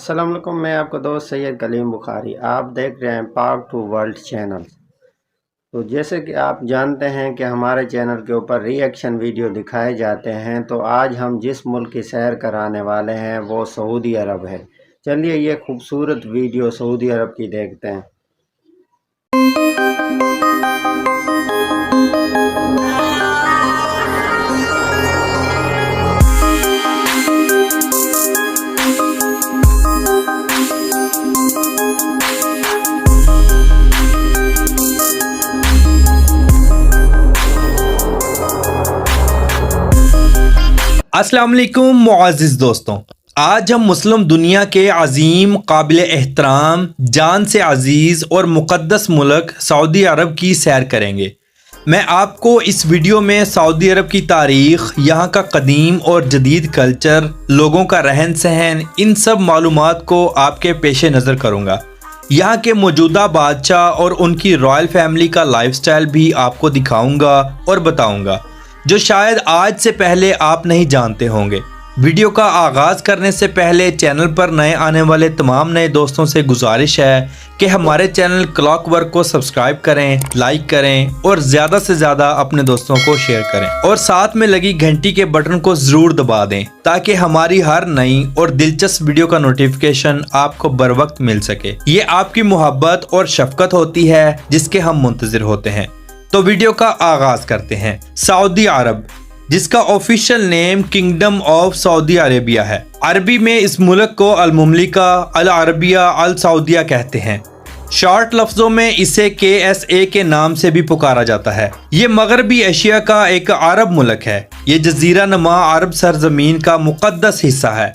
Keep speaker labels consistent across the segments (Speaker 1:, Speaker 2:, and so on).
Speaker 1: السلام علیکم، میں آپ کا دوست سید کلیم بخاری۔ آپ دیکھ رہے ہیں پاک ٹو ورلڈ چینل۔ تو جیسے کہ آپ جانتے ہیں کہ ہمارے چینل کے اوپر ری ایکشن ویڈیو دکھائے جاتے ہیں، تو آج ہم جس ملک کی سیر کرانے والے ہیں وہ سعودی عرب ہے۔ چلیے یہ خوبصورت ویڈیو سعودی عرب کی دیکھتے ہیں۔
Speaker 2: السلام علیکم معزز دوستوں، آج ہم مسلم دنیا کے عظیم، قابل احترام، جان سے عزیز اور مقدس ملک سعودی عرب کی سیر کریں گے۔ میں آپ کو اس ویڈیو میں سعودی عرب کی تاریخ، یہاں کا قدیم اور جدید کلچر، لوگوں کا رہن سہن، ان سب معلومات کو آپ کے پیش نظر کروں گا۔ یہاں کے موجودہ بادشاہ اور ان کی رائل فیملی کا لائف سٹائل بھی آپ کو دکھاؤں گا اور بتاؤں گا، جو شاید آج سے پہلے آپ نہیں جانتے ہوں گے۔ ویڈیو کا آغاز کرنے سے پہلے چینل پر نئے آنے والے تمام نئے دوستوں سے گزارش ہے کہ ہمارے چینل کلاک ورک کو سبسکرائب کریں، لائک کریں اور زیادہ سے زیادہ اپنے دوستوں کو شیئر کریں، اور ساتھ میں لگی گھنٹی کے بٹن کو ضرور دبا دیں تاکہ ہماری ہر نئی اور دلچسپ ویڈیو کا نوٹیفیکیشن آپ کو بر وقت مل سکے۔ یہ آپ کی محبت اور شفقت ہوتی ہے جس کے ہم منتظر ہوتے ہیں۔ تو ویڈیو کا آغاز کرتے ہیں۔ سعودی عرب، جس کا official name kingdom of Saudi Arabia ہے۔ عربی میں اس ملک کو المملکہ، العربیہ، السعودیہ کہتے ہیں۔ شارٹ لفظوں میں اسے KSA کے نام سے بھی پکارا جاتا ہے۔ یہ مغربی ایشیا کا ایک عرب ملک ہے۔ یہ جزیرہ نما عرب سرزمین کا مقدس حصہ ہے۔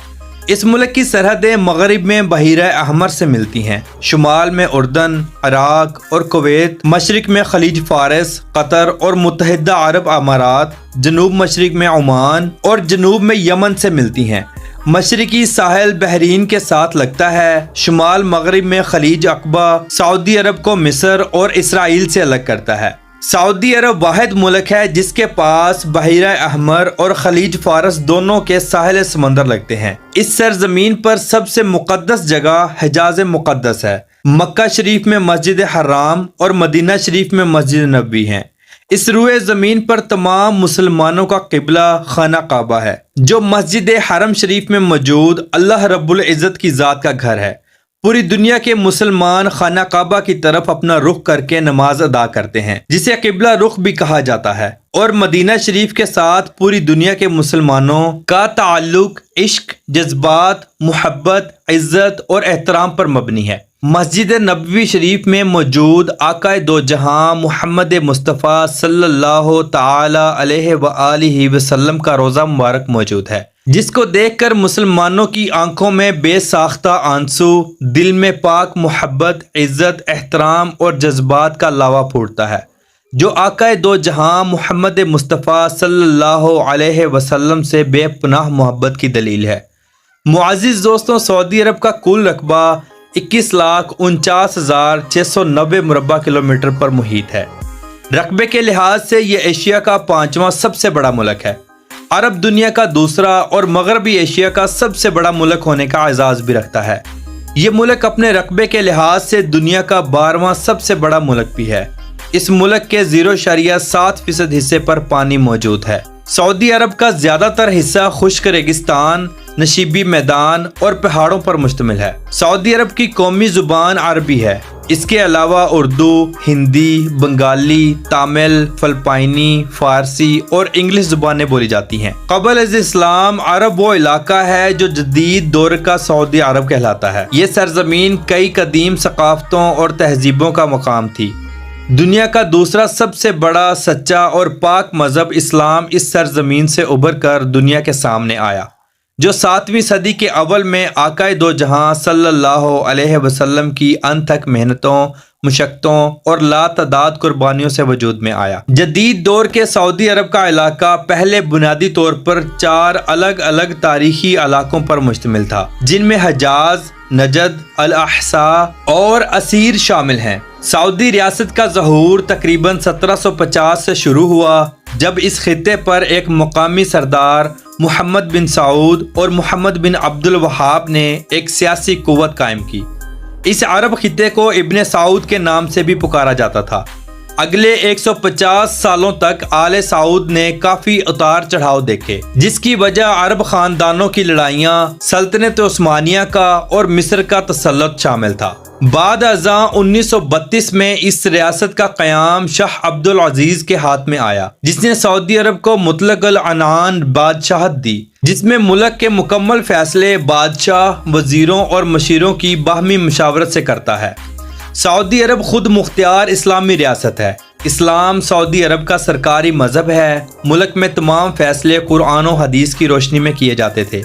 Speaker 2: اس ملک کی سرحدیں مغرب میں بحیرہ احمر سے ملتی ہیں، شمال میں اردن، عراق اور کویت، مشرق میں خلیج فارس، قطر اور متحدہ عرب امارات، جنوب مشرق میں عمان اور جنوب میں یمن سے ملتی ہیں۔ مشرقی ساحل بحرین کے ساتھ لگتا ہے۔ شمال مغرب میں خلیج عقبہ سعودی عرب کو مصر اور اسرائیل سے الگ کرتا ہے۔ سعودی عرب واحد ملک ہے جس کے پاس بحیرہ احمر اور خلیج فارس دونوں کے ساحل سمندر لگتے ہیں۔ اس سرزمین پر سب سے مقدس جگہ حجاز مقدس ہے۔ مکہ شریف میں مسجد حرام اور مدینہ شریف میں مسجد نبوی ہیں۔ اس روئے زمین پر تمام مسلمانوں کا قبلہ خانہ کعبہ ہے، جو مسجد حرم شریف میں موجود اللہ رب العزت کی ذات کا گھر ہے۔ پوری دنیا کے مسلمان خانہ کعبہ کی طرف اپنا رخ کر کے نماز ادا کرتے ہیں، جسے قبلہ رخ بھی کہا جاتا ہے، اور مدینہ شریف کے ساتھ پوری دنیا کے مسلمانوں کا تعلق عشق، جذبات، محبت، عزت اور احترام پر مبنی ہے۔ مسجد نبوی شریف میں موجود آقا دو جہاں محمد مصطفیٰ صلی اللہ تعالی علیہ وآلہ وسلم کا روضہ مبارک موجود ہے، جس کو دیکھ کر مسلمانوں کی آنکھوں میں بے ساختہ آنسو، دل میں پاک محبت، عزت، احترام اور جذبات کا لاوا پھوٹتا ہے، جو آقا دو جہاں محمد مصطفیٰ صلی اللہ علیہ وسلم سے بے پناہ محبت کی دلیل ہے۔ معزز دوستوں، سعودی عرب کا کل رقبہ 21,49,690 مربع کلومیٹر پر محیط ہے۔ رقبے کے لحاظ سے یہ ایشیا کا 5واں سب سے بڑا ملک ہے۔ عرب دنیا کا دوسرا اور مغربی ایشیا کا سب سے بڑا ملک ہونے کا اعزاز بھی رکھتا ہے۔ یہ ملک اپنے رقبے کے لحاظ سے دنیا کا 12واں سب سے بڑا ملک بھی ہے۔ اس ملک کے 0.7% حصے پر پانی موجود ہے۔ سعودی عرب کا زیادہ تر حصہ خشک ریگستان، نشیبی میدان اور پہاڑوں پر مشتمل ہے۔ سعودی عرب کی قومی زبان عربی ہے۔ اس کے علاوہ اردو، ہندی، بنگالی، تامل، فلپائنی، فارسی اور انگلش زبانیں بولی جاتی ہیں۔ قبل از اسلام عرب وہ علاقہ ہے جو جدید دور کا سعودی عرب کہلاتا ہے۔ یہ سرزمین کئی قدیم ثقافتوں اور تہذیبوں کا مقام تھی۔ دنیا کا دوسرا سب سے بڑا، سچا اور پاک مذہب اسلام اس سرزمین سے ابھر کر دنیا کے سامنے آیا، جو 7ویں صدی کے اول میں آقا دو جہاں صلی اللہ علیہ وسلم کی انتھک محنتوں، مشقتوں اور لاتعداد قربانیوں سے وجود میں آیا۔ جدید دور کے سعودی عرب کا علاقہ پہلے بنیادی طور پر 4 الگ الگ تاریخی علاقوں پر مشتمل تھا، جن میں حجاز، نجد، الاحساء اور اسیر شامل ہیں۔ سعودی ریاست کا ظہور تقریباً 1750 سے شروع ہوا، جب اس خطے پر ایک مقامی سردار محمد بن سعود اور محمد بن عبد الوہاب نے ایک سیاسی قوت قائم کی۔ اس عرب خطے کو ابن سعود کے نام سے بھی پکارا جاتا تھا۔ اگلے 150 سالوں تک آل سعود نے کافی اتار چڑھاؤ دیکھے، جس کی وجہ عرب خاندانوں کی لڑائیاں، سلطنت عثمانیہ کا اور مصر کا تسلط شامل تھا۔ بعد ازاں 1932 میں اس ریاست کا قیام شاہ عبد العزیز کے ہاتھ میں آیا، جس نے سعودی عرب کو مطلق العنان بادشاہت دی، جس میں ملک کے مکمل فیصلے بادشاہ، وزیروں اور مشیروں کی باہمی مشاورت سے کرتا ہے۔ سعودی عرب خود مختار اسلامی ریاست ہے۔ اسلام سعودی عرب کا سرکاری مذہب ہے۔ ملک میں تمام فیصلے قرآن و حدیث کی روشنی میں کیے جاتے تھے،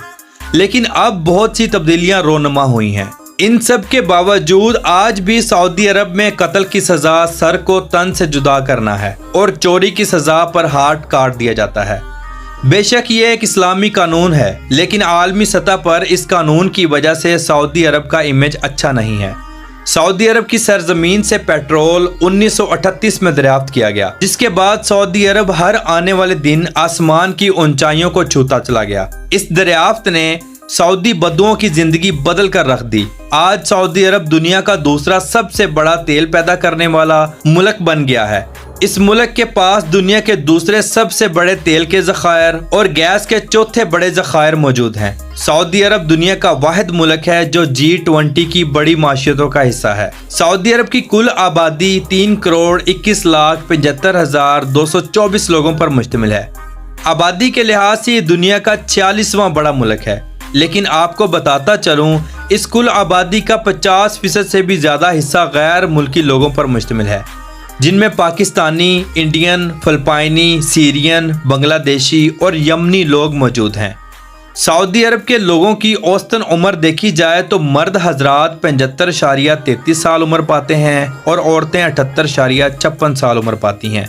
Speaker 2: لیکن اب بہت سی تبدیلیاں رونما ہوئی ہیں۔ ان سب کے باوجود آج بھی سعودی عرب میں قتل کی سزا سر کو تن سے جدا کرنا ہے اور چوری کی سزا پر ہاتھ کاٹ دیا جاتا ہے۔ بے شک یہ ایک اسلامی قانون ہے، لیکن عالمی سطح پر اس قانون کی وجہ سے سعودی عرب کا امیج اچھا نہیں ہے۔ سعودی عرب کی سرزمین سے پیٹرول 1938 میں دریافت کیا گیا، جس کے بعد سعودی عرب ہر آنے والے دن آسمان کی اونچائیوں کو چھوتا چلا گیا۔ اس دریافت نے سعودی بدوؤں کی زندگی بدل کر رکھ دی۔ آج سعودی عرب دنیا کا دوسرا سب سے بڑا تیل پیدا کرنے والا ملک بن گیا ہے۔ اس ملک کے پاس دنیا کے دوسرے سب سے بڑے تیل کے ذخائر اور گیس کے چوتھے بڑے ذخائر موجود ہیں۔ سعودی عرب دنیا کا واحد ملک ہے جو G20 کی بڑی معیشتوں کا حصہ ہے۔ سعودی عرب کی کل آبادی 3,21,75,224 لوگوں پر مشتمل ہے۔ آبادی کے لحاظ سے یہ دنیا کا 46واں بڑا ملک ہے، لیکن آپ کو بتاتا چلوں اس کل آبادی کا 50% سے بھی زیادہ حصہ غیر ملکی لوگوں پر مشتمل ہے، جن میں پاکستانی، انڈین، فلپائنی، سیرین، بنگلہ دیشی اور یمنی لوگ موجود ہیں۔ سعودی عرب کے لوگوں کی اوسطاً عمر دیکھی جائے تو مرد حضرات 75.33 سال عمر پاتے ہیں اور عورتیں 78.56 سال عمر پاتی ہیں۔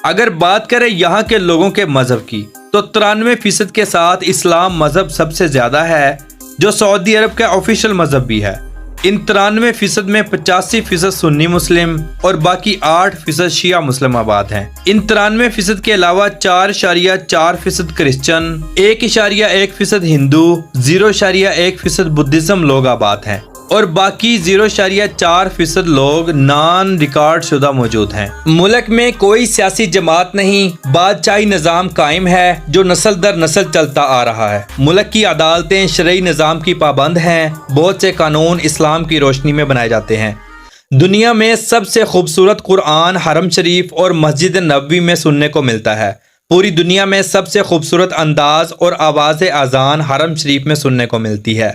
Speaker 2: اگر بات کریں یہاں کے لوگوں کے مذہب کی تو 93% کے ساتھ اسلام مذہب سب سے زیادہ ہے، جو سعودی عرب کا آفیشیل مذہب بھی ہے۔ ان 93% میں 85% سنی مسلم اور باقی 8% شیعہ مسلم آباد ہیں۔ ان 93% کے علاوہ 4.4% کرسچن، 1.1% ہندو، 0.1% بدھزم لوگ آباد ہیں اور باقی 0.4% لوگ نان ریکارڈ شدہ موجود ہیں۔ ملک میں کوئی سیاسی جماعت نہیں، بادشاہی نظام قائم ہے جو نسل در نسل چلتا آ رہا ہے۔ ملک کی عدالتیں شرعی نظام کی پابند ہیں، بہت سے قانون اسلام کی روشنی میں بنائے جاتے ہیں۔ دنیا میں سب سے خوبصورت قرآن حرم شریف اور مسجد نبوی میں سننے کو ملتا ہے۔ پوری دنیا میں سب سے خوبصورت انداز اور آواز اذان حرم شریف میں سننے کو ملتی ہے۔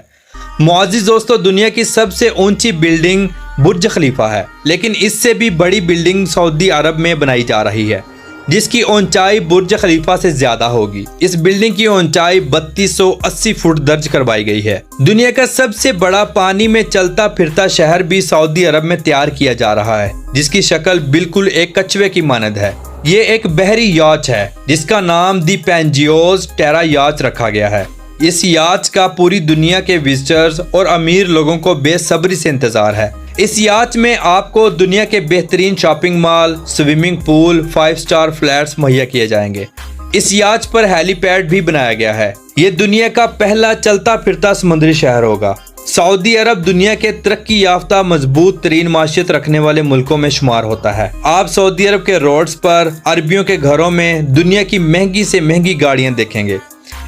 Speaker 2: معزز دوستو، دنیا کی سب سے اونچی بلڈنگ برج خلیفہ ہے، لیکن اس سے بھی بڑی بلڈنگ سعودی عرب میں بنائی جا رہی ہے، جس کی اونچائی برج خلیفہ سے زیادہ ہوگی۔ اس بلڈنگ کی اونچائی 3280 فٹ درج کروائی گئی ہے۔ دنیا کا سب سے بڑا پانی میں چلتا پھرتا شہر بھی سعودی عرب میں تیار کیا جا رہا ہے، جس کی شکل بالکل ایک کچھوے کی مانند ہے۔ یہ ایک بحری یاچ ہے جس کا نام دی پینجیوز ٹیرا یاچ رکھا گیا ہے۔ اس یاچ کا پوری دنیا کے وزٹرز اور امیر لوگوں کو بے صبری سے انتظار ہے۔ اس یاچ میں آپ کو دنیا کے بہترین shopping mall, swimming pool, 5 star flats مہیا کیے جائیں گے۔ اس یاچ پر ہیلی پیڈ بھی بنایا گیا ہے۔ یہ دنیا کا پہلا چلتا پھرتا سمندری شہر ہوگا۔ سعودی عرب دنیا کے ترقی یافتہ مضبوط ترین معیشت رکھنے والے ملکوں میں شمار ہوتا ہے۔ آپ سعودی عرب کے روڈز پر عربیوں کے گھروں میں دنیا کی مہنگی سے مہنگی گاڑیاں دیکھیں گے۔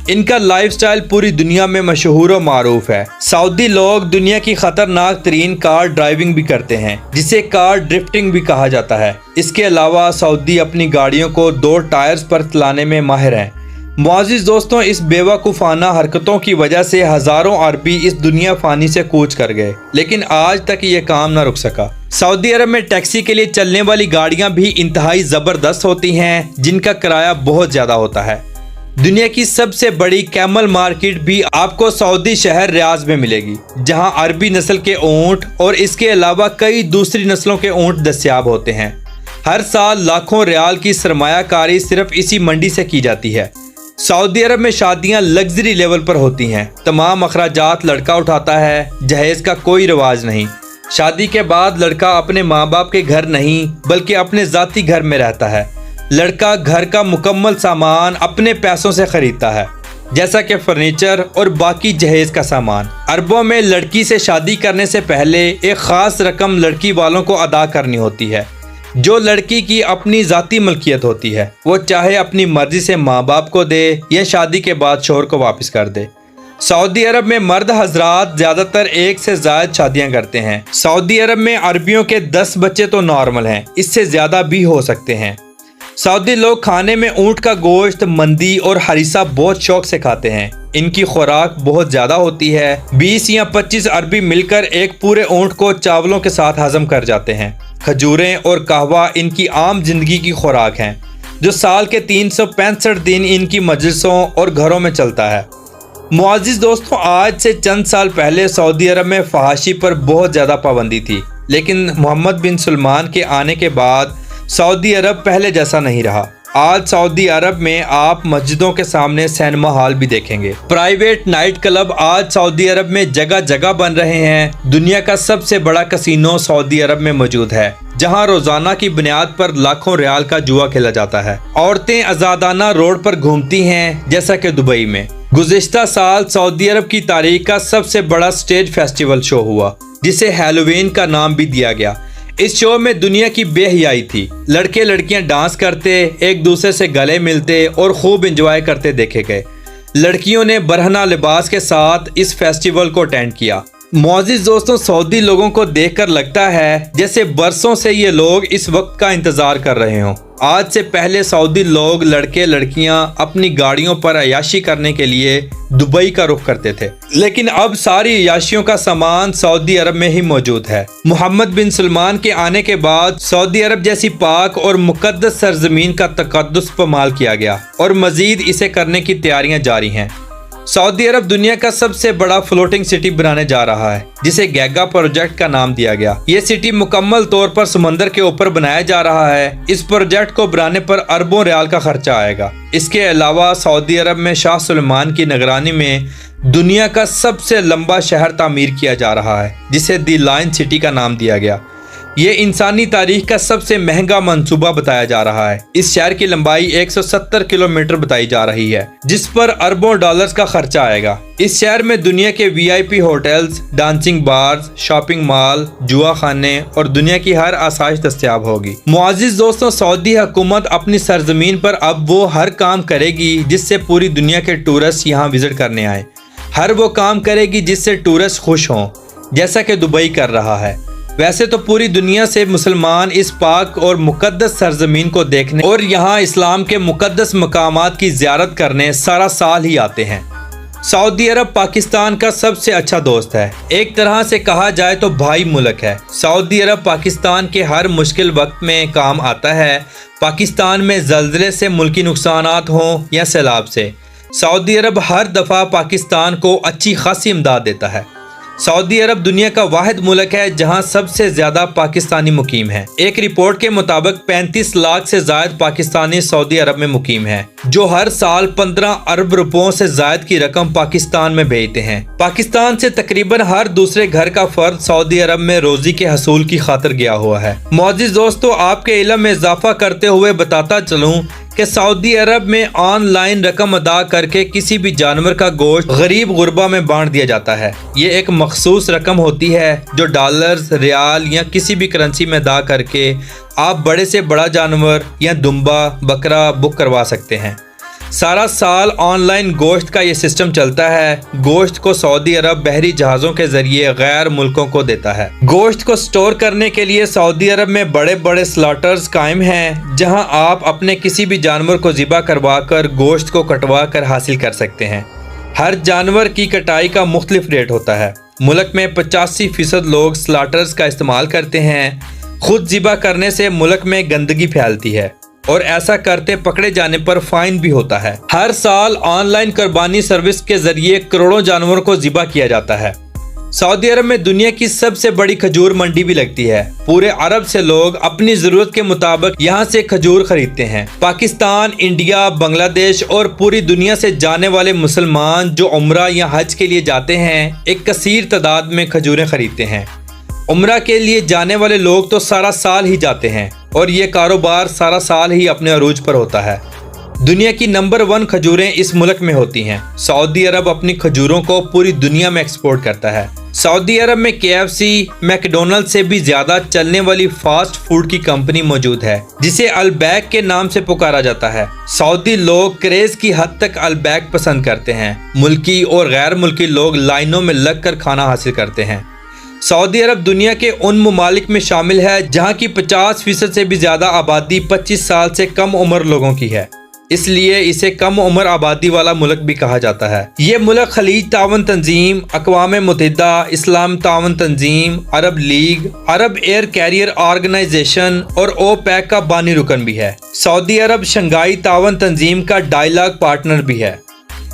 Speaker 2: ان کا لائف سٹائل پوری دنیا میں مشہور و معروف ہے۔ سعودی لوگ دنیا کی خطرناک ترین کار ڈرائیونگ بھی کرتے ہیں، جسے کار ڈرفٹنگ بھی کہا جاتا ہے۔ اس کے علاوہ سعودی اپنی گاڑیوں کو 2 ٹائرز پر چلانے میں ماہر ہیں۔ معزز دوستوں، اس بیوقوفانہ حرکتوں کی وجہ سے ہزاروں عربی اس دنیا فانی سے کوچ کر گئے، لیکن آج تک یہ کام نہ رک سکا۔ سعودی عرب میں ٹیکسی کے لیے چلنے والی گاڑیاں بھی انتہائی زبردست ہوتی ہیں، جن کا کرایہ بہت زیادہ ہوتا ہے۔ دنیا کی سب سے بڑی کیمل مارکیٹ بھی آپ کو سعودی شہر ریاض میں ملے گی، جہاں عربی نسل کے اونٹ اور اس کے علاوہ کئی دوسری نسلوں کے اونٹ دستیاب ہوتے ہیں۔ ہر سال لاکھوں ریال کی سرمایہ کاری صرف اسی منڈی سے کی جاتی ہے۔ سعودی عرب میں شادیاں لگژری لیول پر ہوتی ہیں، تمام اخراجات لڑکا اٹھاتا ہے، جہیز کا کوئی رواج نہیں۔ شادی کے بعد لڑکا اپنے ماں باپ کے گھر نہیں بلکہ اپنے ذاتی گھر میں رہتا ہے۔ لڑکا گھر کا مکمل سامان اپنے پیسوں سے خریدتا ہے۔ जैसा कि फर्नीचर और बाकी जहेज का सामान। अरबों में लड़की से शादी करने से पहले एक ख़ास रकम लड़की वालों को अदा करनी होती है, जो लड़की की अपनी ज़ाती मलकियत होती है। वो चाहे अपनी मर्जी से माँ बाप को दे या शादी के बाद शोहर को वापस कर दे। सऊदी अरब में मर्द हजरात ज़्यादातर एक से ज़्यादा शादियाँ करते हैं। सऊदी अरब में अरबियों के 10 बच्चे तो नॉर्मल हैं, इससे ज़्यादा भी हो सकते हैं। सऊदी लोग खाने में ऊँट का गोश्त, मंदी और हरीसा बहुत शौक से खाते हैं। इनकी खुराक बहुत ज़्यादा होती है। 20 या 25 अरबी मिलकर एक पूरे ऊँट को चावलों के साथ हजम कर जाते हैं। खजूरें और कहवा इनकी आम जिंदगी की खुराक हैं, जो साल के 365 दिन इनकी मजलिसों और घरों में चलता है। मुअज़्ज़िज़ दोस्तों, आज से चंद साल पहले सऊदी अरब में फहाशी पर बहुत ज़्यादा पाबंदी थी, लेकिन मोहम्मद बिन सलमान के आने के बाद सऊदी अरब पहले जैसा नहीं रहा। आज सऊदी अरब में आप मस्जिदों के सामने सिनेमा हॉल भी देखेंगे। प्राइवेट नाइट क्लब आज सऊदी अरब में जगह जगह बन रहे हैं। दुनिया का सबसे बड़ा कसिनो सऊदी अरब में मौजूद है, जहां रोजाना की बुनियाद पर लाखों रियाल का जुआ खेला जाता है। औरतें आजादाना रोड पर घूमती हैं, जैसा कि दुबई में। गुज़िश्ता साल सऊदी अरब की तारीख का सबसे बड़ा स्टेज फेस्टिवल शो हुआ, जिसे हैलोवीन का नाम भी दिया गया। इस शो में दुनिया की बेहयाई थी। लड़के लड़कियां डांस करते, एक दूसरे से गले मिलते और खूब एंजॉय करते देखे गए। लड़कियों ने बरहना लिबास के साथ इस फेस्टिवल को अटेंड किया। मुअज़्ज़िज़ दोस्तों, सऊदी लोगों को देखकर लगता है जैसे बरसों से ये लोग इस वक्त का इंतजार कर रहे हों। आज से पहले सऊदी लोग, लड़के लड़कियां अपनी गाड़ियों पर अय्याशी करने के लिए दुबई का रुख करते थे, लेकिन अब सारी अय्याशियों का सामान सऊदी अरब में ही मौजूद है। मोहम्मद बिन सलमान के आने के बाद सऊदी अरब जैसी पाक और मुकद्दस सरजमीन का तकद्दुस पमाल किया गया और मजीद इसे करने की तैयारियां जारी हैं। सऊदी अरब दुनिया का सबसे बड़ा फ्लोटिंग सिटी बनाने जा रहा है, जिसे गैगा प्रोजेक्ट का नाम दिया गया। ये सिटी मुकम्मल तौर पर समंदर के ऊपर बनाया जा रहा है। इस प्रोजेक्ट को बनाने पर अरबों रियाल का खर्चा आएगा। इसके अलावा सऊदी अरब में शाह सुलेमान की निगरानी में दुनिया का सबसे लंबा शहर तामीर किया जा रहा है, जिसे दी लाइन सिटी का नाम दिया गया। ये इंसानी तारीख का सबसे महंगा मंसूबा बताया जा रहा है। इस शहर की लंबाई 170 किलोमीटर बताई जा रही है, जिस पर अरबों डॉलर्स का खर्चा आएगा। इस शहर में दुनिया के VIP hotels, dancing bars, shopping mall, जुआ खाने और दुनिया की हर आसाइश दस्तयाब होगी। मुअज़्ज़िज़ दोस्तों, सऊदी हुकूमत अपनी सरजमीन पर अब वो हर काम करेगी जिससे पूरी दुनिया के टूरिस्ट यहाँ विजिट करने आए। हर वो काम करेगी जिससे टूरिस्ट खुश हों, जैसा कि दुबई कर रहा है। वैसे तो पूरी दुनिया से मुसलमान इस पाक और मुकद्दस सरजमीन को देखने और यहाँ इस्लाम के मुकद्दस मकामात की ज़ियारत करने सारा साल ही आते हैं। सऊदी अरब पाकिस्तान का सबसे अच्छा दोस्त है। एक तरह से कहा जाए तो भाई मुल्क है। सऊदी अरब पाकिस्तान के हर मुश्किल वक्त में काम आता है। पाकिस्तान में ज़ल्ज़ले से मुल्की नुकसानात हों या सैलाब से, सऊदी अरब हर दफ़ा पाकिस्तान को अच्छी खासी इमदाद देता है। सऊदी अरब दुनिया का वाहिद मुल्क है जहां सबसे ज्यादा पाकिस्तानी मुकीम हैं। एक रिपोर्ट के मुताबिक 35 लाख से ज्यादा पाकिस्तानी सऊदी अरब में मुकीम हैं, जो हर साल 15 अरब रुपयों से ज्यादा की रकम पाकिस्तान में भेजते हैं। पाकिस्तान से तकरीबन हर दूसरे घर का फर्द सऊदी अरब में रोजी के हसूल की खातिर गया हुआ है। मुअज़्ज़िज़ दोस्तों, आपके इल्म में इजाफा करते हुए बताता चलूँ कि सऊदी अरब में ऑनलाइन रकम अदा करके किसी भी जानवर का गोश्त गरीब गुरबा में बांट दिया जाता है। ये एक मखसूस रकम होती है जो डॉलर्स, रियाल या किसी भी करेंसी में अदा करके आप बड़े से बड़ा जानवर या दुम्बा, बकरा बुक करवा सकते हैं। सारा साल ऑनलाइन गोश्त का ये सिस्टम चलता है। गोश्त को सऊदी अरब बहरी जहाज़ों के जरिए गैर मुल्कों को देता है। गोश्त को स्टोर करने के लिए सऊदी अरब में बड़े बड़े स्लॉटर्स कायम हैं, जहां आप अपने किसी भी जानवर को ज़िबा करवा कर गोश्त को कटवा कर हासिल कर सकते हैं। हर जानवर की कटाई का मुख्तलिफ रेट होता है। मुल्क में 85% लोग स्लॉटर्स का इस्तेमाल करते हैं। खुद ज़िबा करने से मुल्क में गंदगी फैलती है और ऐसा करते पकड़े जाने पर फाइन भी होता है। हर साल ऑनलाइन कुर्बानी सर्विस के जरिए करोड़ों जानवरों को ज़िबा किया जाता है। सऊदी अरब में दुनिया की सबसे बड़ी खजूर मंडी भी लगती है। पूरे अरब से लोग अपनी जरूरत के मुताबिक यहाँ से खजूर खरीदते हैं। पाकिस्तान, इंडिया, बांग्लादेश और पूरी दुनिया से जाने वाले मुसलमान जो उम्रा या हज के लिए जाते हैं, एक कसीर तादाद में खजूरें खरीदते हैं। उम्रा के लिए जाने वाले लोग तो सारा साल ही जाते हैं और ये कारोबार सारा साल ही अपने अरूज पर होता है। दुनिया की नंबर 1 खजूरें इस मुल्क में होती हैं। सऊदी अरब अपनी खजूरों को पूरी दुनिया में एक्सपोर्ट करता है। सऊदी अरब में KFC, मैकडोनल्ड से भी ज्यादा चलने वाली फास्ट फूड की कंपनी मौजूद है, जिसे अलबैक के नाम से पुकारा जाता है। सऊदी लोग क्रेज की हद तक अलबैक पसंद करते हैं। मुल्की और गैर मुल्की लोग लाइनों में लगकर खाना हासिल करते हैं। सऊदी अरब दुनिया के उन ममालिक में शामिल है जहाँ की 50% से भी ज्यादा आबादी 25 साल से कम उम्र लोगों की है, इसलिए इसे कम उम्र आबादी वाला मुल्क भी कहा जाता है। ये मुल्क खलीज तावन तंजीम, अक़वाम मुत्तहिदा, इस्लाम तावन तंजीम, अरब लीग, अरब एयर कैरियर ऑर्गेनाइजेशन और OPEC का बानी रुकन भी है। सऊदी अरब शंघाई तावन तंजीम का डायलॉग पार्टनर भी है।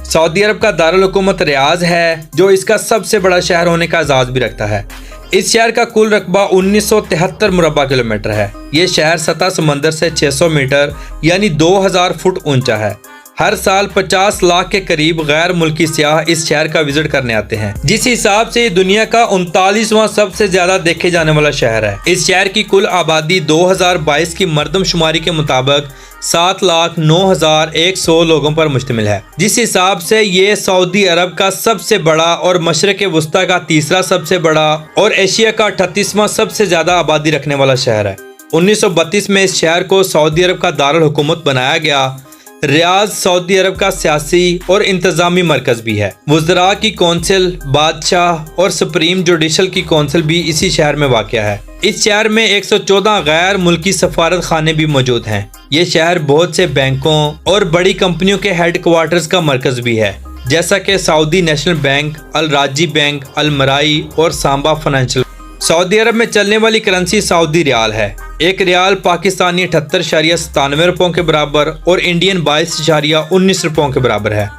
Speaker 2: सऊदी अरब का दारुल हुकूमत रियाज है, जो इसका सबसे बड़ा शहर होने का एजाज़ भी रखता है। इस शहर का कुल रकबा 1973 मुरबा किलोमीटर है। ये शहर सतह समंदर से 600 मीटर यानी 2000 फुट ऊंचा है। हर साल 50 लाख के करीब गैर मुल्की सियाह इस शहर का विजिट करने आते हैं, जिस हिसाब से ये दुनिया का 39वां सबसे ज्यादा देखे जाने वाला शहर है। इस शहर की कुल आबादी 2022 की मर्दमशुमारी के मुताबिक 7,09,100 लोगों पर मुश्तमिल है, जिस हिसाब से ये सऊदी अरब का सबसे बड़ा और मशरक़ वस्ता का तीसरा सबसे बड़ा और एशिया का 38वां सबसे ज्यादा आबादी रखने वाला शहर है। 1932 में इस शहर को सऊदी अरब का दारुल हुकूमत बनाया गया। रियाज सऊदी अरब का सियासी और इंतजामी मरकज भी है। वज़रा की कौंसिल, बादशाह और सुप्रीम जुडिशल की कौंसिल भी इसी शहर में वाक़या है। इस शहर में 114 गैर मुल्की सफारत खाने भी मौजूद हैं। ये शहर बहुत से बैंकों और बड़ी कंपनियों के हेड क्वार्टर्स का मरकज भी है, जैसा कि सऊदी नेशनल बैंक, अल राजी बैंक, अल मराई और सांबा फाइनेंशियल। सऊदी अरब में चलने वाली करेंसी सऊदी रियाल है। एक रियाल पाकिस्तानी 78.97 रुपयों के बराबर और इंडियन 22.19 रुपयों के बराबर है।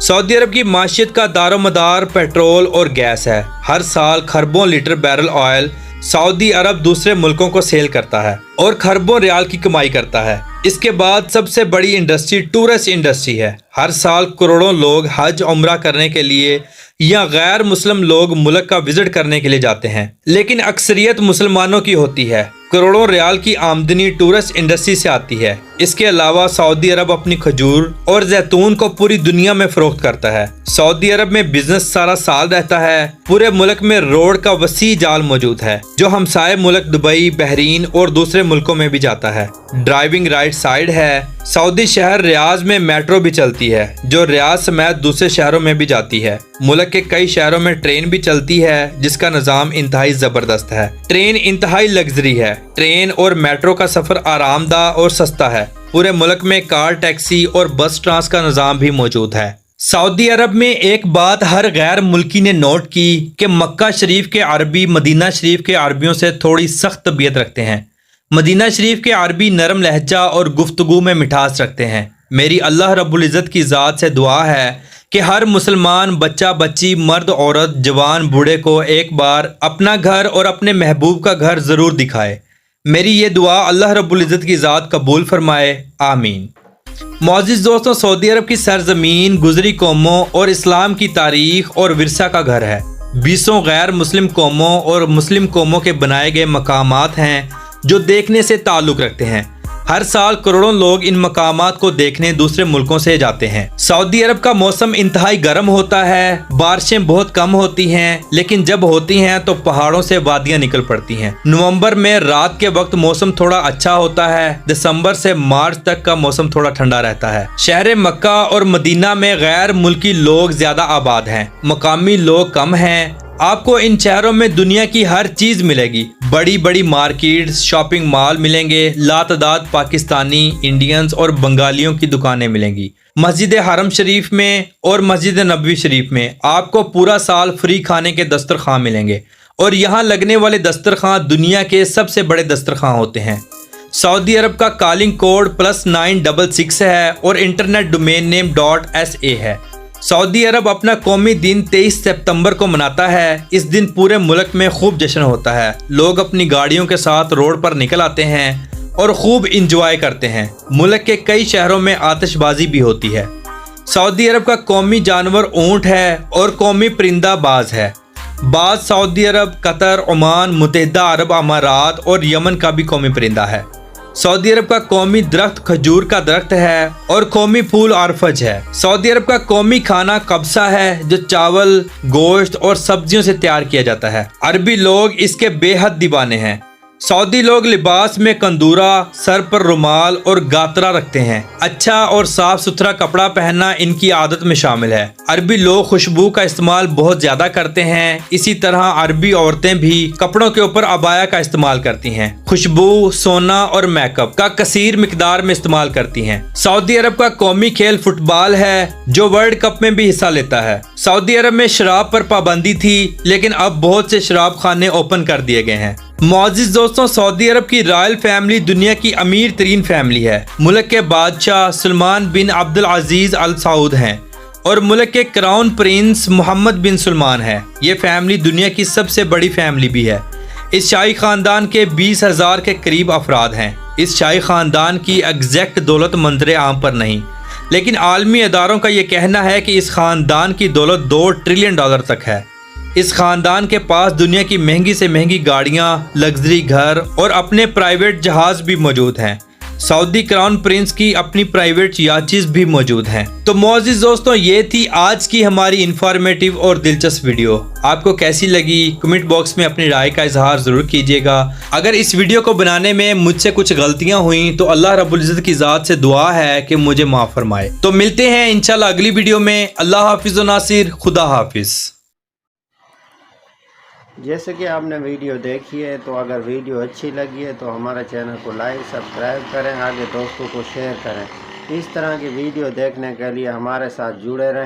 Speaker 2: सऊदी अरब की माशियत का दारोमदार पेट्रोल और गैस है। हर साल खरबों लीटर बैरल ऑयल सऊदी अरब दूसरे मुल्कों को सेल करता है और खरबों रियाल की कमाई करता है। इसके बाद सबसे बड़ी इंडस्ट्री टूरिस्ट इंडस्ट्री है। हर साल करोड़ों लोग हज उम्रा करने के लिए या गैर मुस्लिम लोग मुल्क का विजिट करने के लिए जाते हैं, लेकिन अक्सरियत मुसलमानों की होती है। करोड़ों रियाल की आमदनी टूरिस्ट इंडस्ट्री से आती है। इसके अलावा सऊदी अरब अपनी खजूर और जैतून को पूरी दुनिया में फरोख्त करता है। सऊदी अरब में बिजनेस सारा साल रहता है। पूरे मुल्क में रोड का वसी जाल मौजूद है, जो हमसाये मुल्क दुबई, बहरीन और दूसरे मुल्कों में भी जाता है। ड्राइविंग राइट साइड है। सऊदी शहर रियाज में मेट्रो भी चलती है, जो रियाज समेत दूसरे शहरों में भी जाती है। मुल्क के कई शहरों में ट्रेन भी चलती है, जिसका निज़ाम इंतहाई जबरदस्त है। ट्रेन इंतहाई लग्जरी है। ट्रेन और मेट्रो का सफर आरामदा और सस्ता है। पूरे मुल्क में कार, टैक्सी और बस ट्रांस का निज़ाम भी मौजूद है। सऊदी अरब में एक बात हर गैर मुल्की ने नोट की कि मक्का शरीफ के अरबी मदीना शरीफ के अरबियों से थोड़ी सख्त तबीयत रखते हैं। मदीना शरीफ के अरबी नरम लहजा और गुफ्तगू में मिठास रखते हैं। मेरी अल्लाह रब्बुल इज़्ज़त की ज़ात से दुआ है कि हर मुसलमान बच्चा बच्ची, मर्द औरत, जवान बूढ़े को एक बार अपना घर और अपने महबूब का घर ज़रूर दिखाए। मेरी ये दुआ अल्लाह रब्बुल इज़्ज़त की ज़ात कबूल फरमाए, आमीन। मौजूद दोस्तों, सऊदी अरब की सरजमीन गुजरी कौमों और इस्लाम की तारीख और विरसा का घर है। 20 गैर मुस्लिम कौमों और मुस्लिम कौमों के बनाए गए मकामात हैं जो देखने से ताल्लुक़ रखते हैं। हर साल करोड़ों लोग इन मकामात को देखने दूसरे मुल्कों से जाते हैं। सऊदी अरब का मौसम इंतहाई गर्म होता है। बारिशें बहुत कम होती हैं, लेकिन जब होती हैं तो पहाड़ों से वादियां निकल पड़ती हैं। नवंबर में रात के वक्त मौसम थोड़ा अच्छा होता है। दिसंबर से मार्च तक का मौसम थोड़ा ठंडा रहता है। शहर मक्का और मदीना में गैर मुल्की लोग ज्यादा आबाद हैं, मकामी लोग कम हैं। आपको इन शहरों में दुनिया की हर चीज मिलेगी। बड़ी बड़ी मार्केट्स, शॉपिंग मॉल मिलेंगे। लातादाद पाकिस्तानी, इंडियंस और बंगालियों की दुकानें मिलेंगी। मस्जिद हरम शरीफ में और मस्जिद नबवी शरीफ में आपको पूरा साल फ्री खाने के दस्तरखान मिलेंगे और यहाँ लगने वाले दस्तरखान दुनिया के सबसे बड़े दस्तरखान होते हैं। सऊदी अरब का कॉलिंग कोड +966 है और इंटरनेट डोमेन नेम .sa है। सऊदी अरब अपना कौमी दिन 23 सितंबर को मनाता है। इस दिन पूरे मुल्क में खूब जश्न होता है। लोग अपनी गाड़ियों के साथ रोड पर निकल आते हैं और खूब इंजॉय करते हैं। मुल्क के कई शहरों में आतिशबाजी भी होती है। सऊदी अरब का कौमी जानवर ऊँट है और कौमी परिंदा बाज है। बाज सऊदी अरब, कतर, ओमान, मुत्तहिदा अरब अमारात और यमन का भी कौमी परिंदा है। सऊदी अरब का कौमी दरख्त खजूर का दरख्त है और कौमी फूल आरफज है। सऊदी अरब का कौमी खाना कब्सा है जो चावल, गोश्त और सब्जियों से तैयार किया जाता है। अरबी लोग इसके बेहद दीवाने हैं। सऊदी लोग लिबास में कंदूरा, सर पर रुमाल और गातरा रखते हैं। अच्छा और साफ सुथरा कपड़ा पहनना इनकी आदत में शामिल है। अरबी लोग खुशबू का इस्तेमाल बहुत ज्यादा करते हैं। इसी तरह अरबी औरतें भी कपड़ों के ऊपर अबाया का इस्तेमाल करती हैं। खुशबू, सोना और मेकअप का कसीर मिकदार में इस्तेमाल करती हैं। सऊदी अरब का कौमी खेल फुटबॉल है जो वर्ल्ड कप में भी हिस्सा लेता है। सऊदी अरब में शराब पर पाबंदी थी, लेकिन अब बहुत से शराब खाने ओपन कर दिए गए हैं। मोअज़्ज़िज़ दोस्तों, सऊदी अरब की रॉयल फैमिली दुनिया की अमीर तरीन फैमिली है। मुल्क के बादशाह सलमान बिन अब्दुल अजीज अल सऊद हैं और मुल्क के क्राउन प्रिंस मोहम्मद बिन सलमान है। ये फैमिली दुनिया की सबसे बड़ी फैमिली भी है। इस शाही खानदान के 20,000 के करीब अफराद हैं। इस शाही खानदान की एग्जैक्ट दौलत मंजर आम पर नहीं, लेकिन आलमी अदारों का ये कहना है कि इस खानदान की दौलत $2 ट्रिलियन तक है। इस खानदान के पास दुनिया की महंगी से महंगी गाड़ियां, लग्जरी घर और अपने प्राइवेट जहाज भी मौजूद हैं। सऊदी क्राउन प्रिंस की अपनी प्राइवेट याचीज भी मौजूद हैं। तो मोअज़्ज़िज़ दोस्तों, ये थी आज की हमारी इंफॉर्मेटिव और दिलचस्प वीडियो। आपको कैसी लगी कमेंट बॉक्स में अपनी राय का इजहार जरूर कीजिएगा। अगर इस वीडियो को बनाने में मुझसे कुछ गलतियां हुई तो अल्लाह रब्बुल इज्जत की ज़ात से दुआ है कि मुझे माफ़ फरमाए। तो मिलते हैं इंशाल्लाह अगली वीडियो में। अल्लाह हाफिज़ व नासिर, खुदा हाफिज़।
Speaker 1: जैसे कि आपने वीडियो देखी है, तो अगर वीडियो अच्छी लगी है तो हमारे चैनल को लाइक सब्सक्राइब करें, आगे दोस्तों को शेयर करें। इस तरह की वीडियो देखने के लिए हमारे साथ जुड़े रहें।